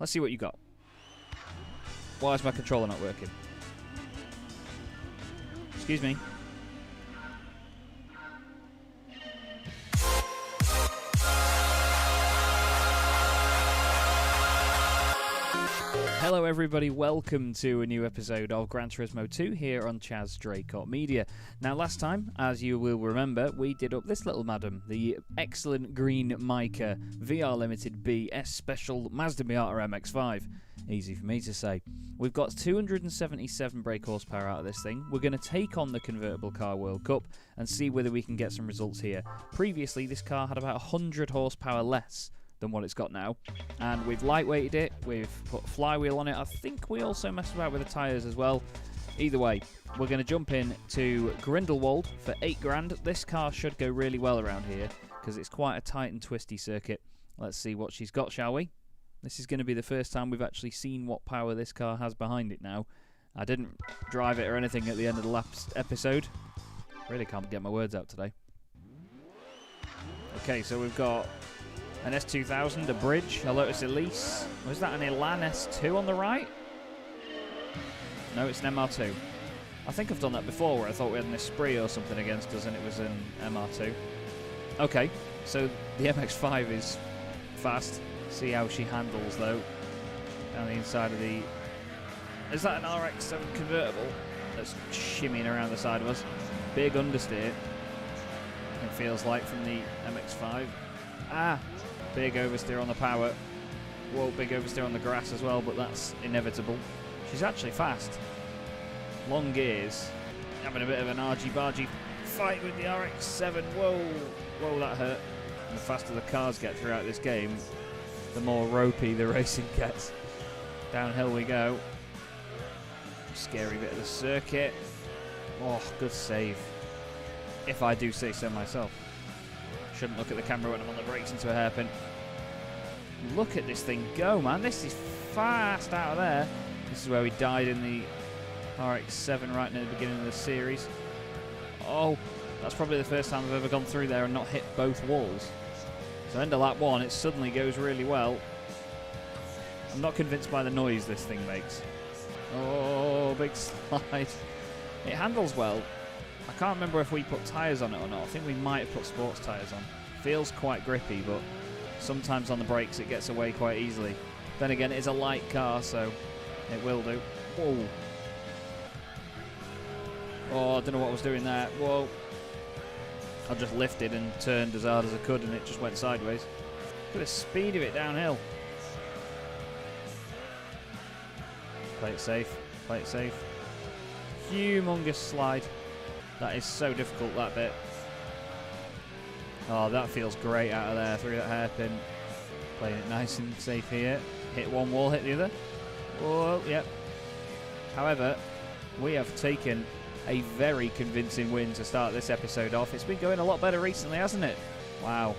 Let's see what you got. Why is my controller not working? Excuse me. Hello everybody, welcome to a new episode of Gran Turismo 2 here on Chaz Draycott Media. Now last time, as you will remember, we did up this little madam, the excellent green mica VR Limited B S Special Mazda Miata MX-5. Easy for me to say. We've got 277 brake horsepower out of this thing. We're going to take on the Convertible Car World Cup and see whether we can get some results here. Previously, this car had about 100 horsepower less than what it's got now, and we've lightweighted it, we've put a flywheel on it. I think we also messed about with the tyres as well. Either way, we're going to jump in to Grindelwald for 8 grand. This car should go really well around here because it's quite a tight and twisty circuit. Let's see what she's got, shall we? This is going to be the first time we've actually seen what power this car has behind it now. I didn't drive it or anything at the end of the last episode. Really can't get my words out today. Okay, so we've got an S2000, a Bridge, a Lotus Elise. Was that an Elan S2 on the right? No, it's an MR2. I think I've done that before where I thought we had an Esprit or something against us and it was an MR2. Okay, so the MX-5 is fast. See how she handles though. Down the inside of the... Is that an RX-7 convertible that's shimmying around the side of us? Big understeer, it feels like, from the MX-5. Ah! Big oversteer on the power. Whoa, big oversteer on the grass as well, but that's inevitable. She's actually fast. Long gears. Having a bit of an argy-bargy fight with the RX-7. Whoa, whoa, that hurt. And the faster the cars get throughout this game, the more ropey the racing gets. Downhill we go. Scary bit of the circuit. Oh, good save. If I do say so myself. Shouldn't look at the camera when I'm on the brakes into a hairpin. Look at this thing go, man. This is fast out of there. This is where we died in the RX-7 right near the beginning of the series. Oh, that's probably the first time I've ever gone through there and not hit both walls. So end of lap 1, it suddenly goes really well. I'm not convinced by the noise this thing makes. Oh, big slide. It handles well. I can't remember if we put tyres on it or not. I think we might have put sports tyres on. Feels quite grippy, but sometimes on the brakes it gets away quite easily. Then again, it is a light car, so it will do. Whoa. Oh, I don't know what I was doing there. Whoa. I just lifted and turned as hard as I could and it just went sideways. Look at the speed of it downhill. Play it safe. Play it safe. Humongous slide. That is so difficult, that bit. Oh, that feels great out of there through that hairpin. Playing it nice and safe here. Hit one wall, hit the other. Oh, yep. However, we have taken a very convincing win to start this episode off. It's been going a lot better recently, hasn't it? Wow.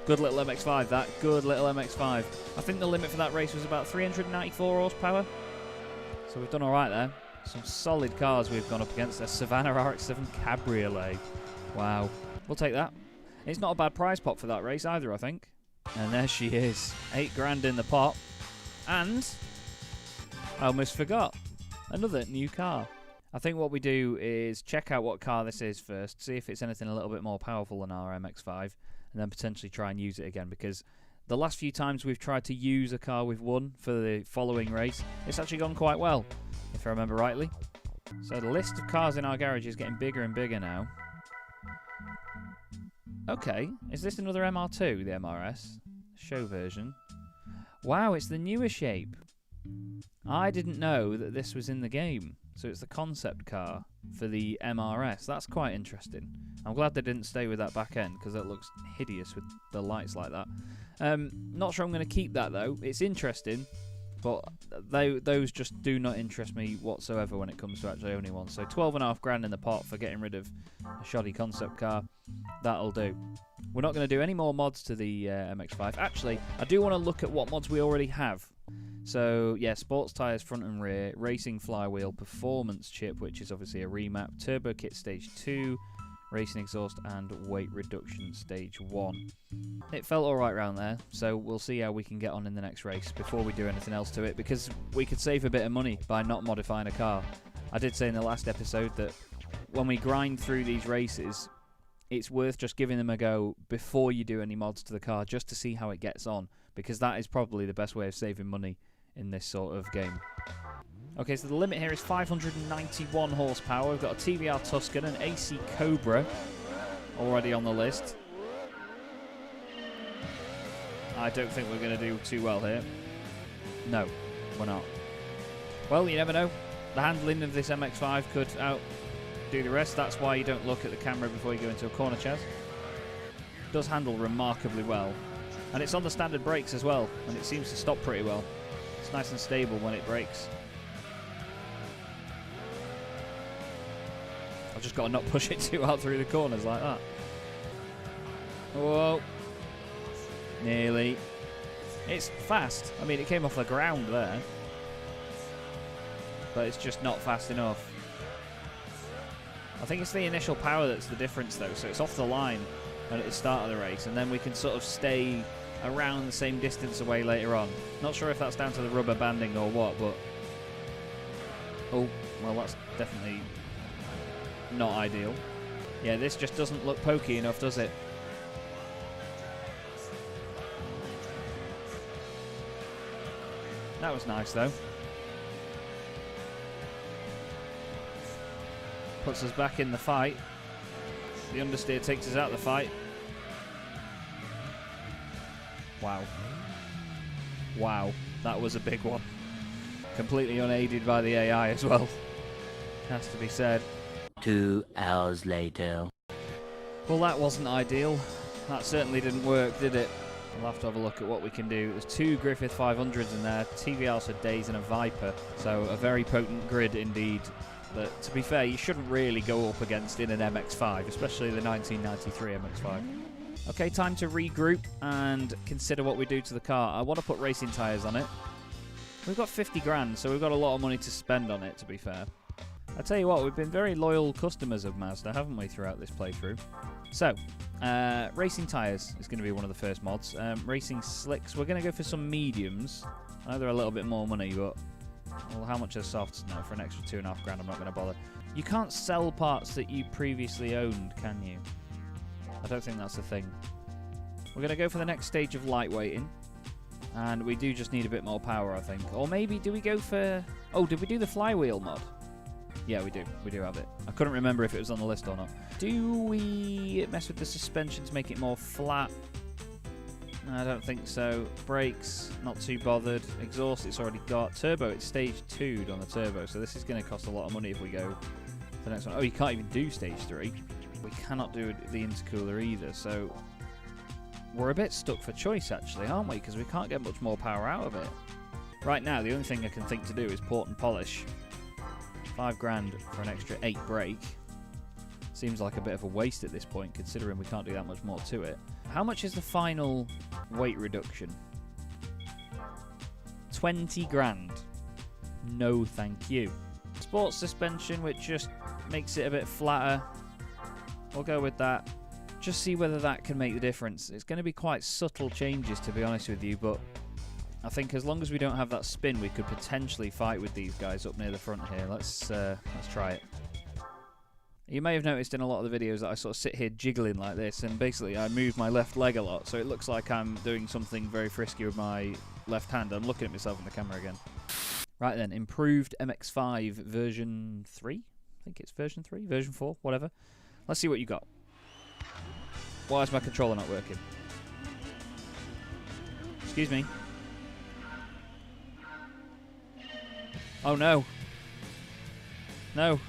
Good little MX-5, that. Good little MX-5. I think the limit for that race was about 394 horsepower. So we've done alright there. Some solid cars we've gone up against. A Savannah RX-7 Cabriolet. Wow. We'll take that. It's not a bad prize pot for that race either, I think. And there she is. 8 grand in the pot. And I almost forgot. Another new car. I think what we do is check out what car this is first, see if it's anything a little bit more powerful than our MX-5, and then potentially try and use it again, because the last few times we've tried to use a car we've won for the following race, it's actually gone quite well, if I remember rightly. So the list of cars in our garage is getting bigger and bigger now. Okay, is this another MR2, the MRS? Show version. Wow, it's the newer shape. I didn't know that this was in the game. So it's the concept car for the MRS. That's quite interesting. I'm glad they didn't stay with that back end because it looks hideous with the lights like that. Not sure I'm going to keep that though. It's interesting, but those just do not interest me whatsoever when it comes to actually owning one. So 12.5 grand in the pot for getting rid of a shoddy concept car. That'll do. We're not going to do any more mods to the MX-5. Actually, I do want to look at what mods we already have. So, yeah, sports tyres front and rear, racing flywheel, performance chip, which is obviously a remap, turbo kit stage 2, racing exhaust and weight reduction stage 1. It felt alright around there, so we'll see how we can get on in the next race before we do anything else to it, because we could save a bit of money by not modifying a car. I did say in the last episode that when we grind through these races, it's worth just giving them a go before you do any mods to the car, just to see how it gets on, because that is probably the best way of saving money in this sort of game. Okay, so the limit here is 591 horsepower. We've got a TVR Tuscan, an AC Cobra already on the list. I don't think we're going to do too well here. No, we're not. Well, you never know. The handling of this MX-5 could outdo the rest. That's why you don't look at the camera before you go into a corner, Chaz. It does handle remarkably well. And it's on the standard brakes as well, and it seems to stop pretty well. It's nice and stable when it brakes. I've just got to not push it too hard through the corners like that. Whoa. Nearly. It's fast. I mean, it came off the ground there. But it's just not fast enough. I think it's the initial power that's the difference, though. So it's off the line at the start of the race, and then we can sort of stay around the same distance away later on. Not sure if that's down to the rubber banding or what, but... Oh, well, that's definitely not ideal. Yeah, this just doesn't look pokey enough, does it? That was nice, though. Puts us back in the fight. The understeer takes us out of the fight. Wow. Wow, that was a big one. Completely unaided by the AI as well. Has to be said. 2 hours later. Well, that wasn't ideal. That certainly didn't work, did it? We'll have to have a look at what we can do. There's 2 Griffith 500s in there, TVRs for days and a Viper. So a very potent grid indeed. But to be fair, you shouldn't really go up against in an MX-5, especially the 1993 MX-5. Okay, time to regroup and consider what we do to the car. I want to put racing tyres on it. We've got 50 grand, so we've got a lot of money to spend on it, to be fair. I tell you what, we've been very loyal customers of Mazda, haven't we, throughout this playthrough? So, racing tyres is going to be one of the first mods. Racing slicks, we're going to go for some mediums. I know they're a little bit more money, but... Well, how much are softs? No, for an extra 2.5 grand, I'm not going to bother. You can't sell parts that you previously owned, can you? I don't think that's a thing. We're going to go for the next stage of lightweighting. And we do just need a bit more power, I think. Or maybe, do we go for... Oh, did we do the flywheel mod? Yeah, we do. We do have it. I couldn't remember if it was on the list or not. Do we mess with the suspension to make it more flat? I don't think so. Brakes, not too bothered. Exhaust, it's already got. Turbo, it's stage 2'd on the turbo, so this is going to cost a lot of money if we go to the next one. Oh, you can't even do stage 3. We cannot do the intercooler either, so we're a bit stuck for choice, actually, aren't we? Because we can't get much more power out of it. Right now, the only thing I can think to do is port and polish. 5 grand for an extra 8 brake. Seems like a bit of a waste at this point, considering we can't do that much more to it. How much is the final weight reduction? 20 grand. No, thank you. Sports suspension, which just makes it a bit flatter. We'll go with that. Just see whether that can make the difference. It's going to be quite subtle changes, to be honest with you, but I think as long as we don't have that spin, we could potentially fight with these guys up near the front here. Let's try it. You may have noticed in a lot of the videos that I sort of sit here jiggling like this, and basically I move my left leg a lot, so it looks like I'm doing something very frisky with my left hand. I'm looking at myself in the camera again. Right then, improved MX-5 version 3? I think it's version 3, version 4, whatever. Let's see what you got. Why is my controller not working? Excuse me. Oh no. No.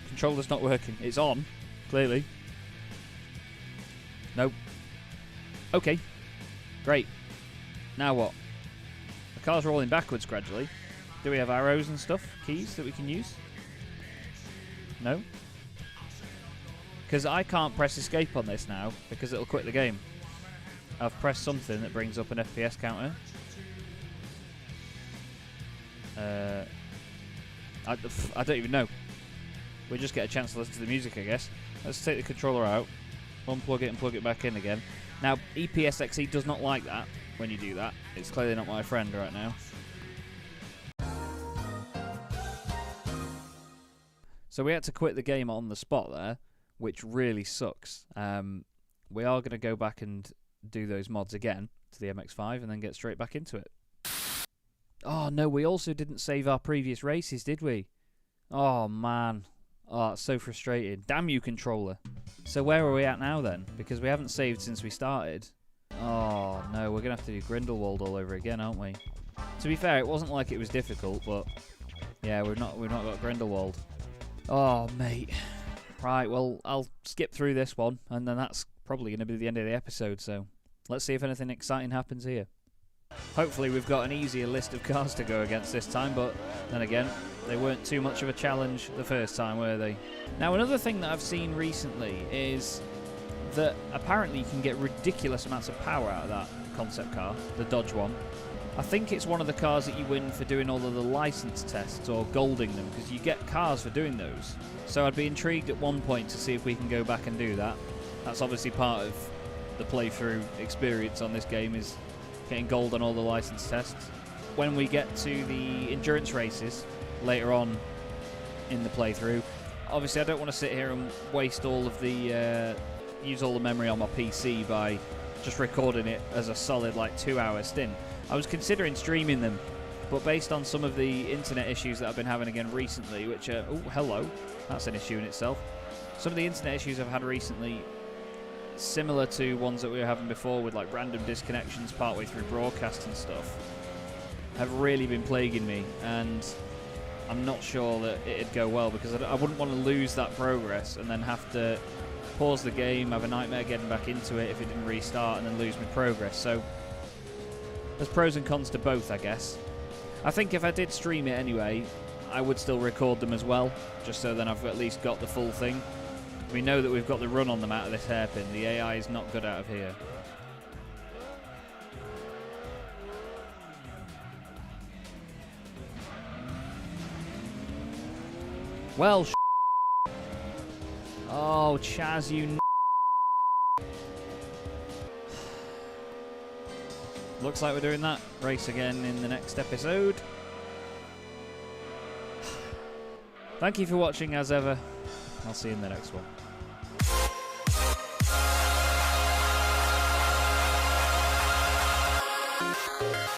Controller's not working. It's on, clearly. Nope. Okay. Great. Now what? The car's rolling backwards gradually. Do we have arrows and stuff? Keys that we can use? No? Because I can't press escape on this now, because it'll quit the game. I've pressed something that brings up an FPS counter. I don't even know. We just get a chance to listen to the music, I guess. Let's take the controller out, unplug it and plug it back in again. Now, ePSXe does not like that when you do that. It's clearly not my friend right now. So we had to quit the game on the spot there, which really sucks. We are going to go back and do those mods again to the MX-5 and then get straight back into it. Oh no, we also didn't save our previous races, did we? Oh man. Oh, it's so frustrating. Damn you, controller. So where are we at now then? Because we haven't saved since we started. Oh no, we're going to have to do Grindelwald all over again, aren't we? To be fair, it wasn't like it was difficult, but yeah, we've not got Grindelwald. Oh mate. Right, well, I'll skip through this one, and then that's probably going to be the end of the episode, so let's see if anything exciting happens here. Hopefully we've got an easier list of cars to go against this time, but then again, they weren't too much of a challenge the first time, were they? Now, another thing that I've seen recently is that apparently you can get ridiculous amounts of power out of that concept car, the Dodge one. I think it's one of the cars that you win for doing all of the license tests or golding them, because you get cars for doing those. So I'd be intrigued at one point to see if we can go back and do that. That's obviously part of the playthrough experience on this game, is getting gold on all the license tests. When we get to the endurance races later on in the playthrough, obviously I don't want to sit here and waste all of the use all the memory on my PC by just recording it as a solid like 2-hour stint. I was considering streaming them, but based on some of the internet issues that I've been having again recently, which are, oh hello, that's an issue in itself. Some of the internet issues I've had recently, similar to ones that we were having before with like random disconnections partway through broadcast and stuff, have really been plaguing me, and I'm not sure that it'd go well, because I wouldn't want to lose that progress and then have to pause the game, have a nightmare getting back into it if it didn't restart, and then lose my progress. So there's pros and cons to both, I guess. I think if I did stream it anyway, I would still record them as well, just so then I've at least got the full thing. We know that we've got the run on them out of this hairpin. The AI is not good out of here. Well, oh, Chaz, you looks like we're doing that race again in the next episode. Thank you for watching as ever. I'll see you in the next one.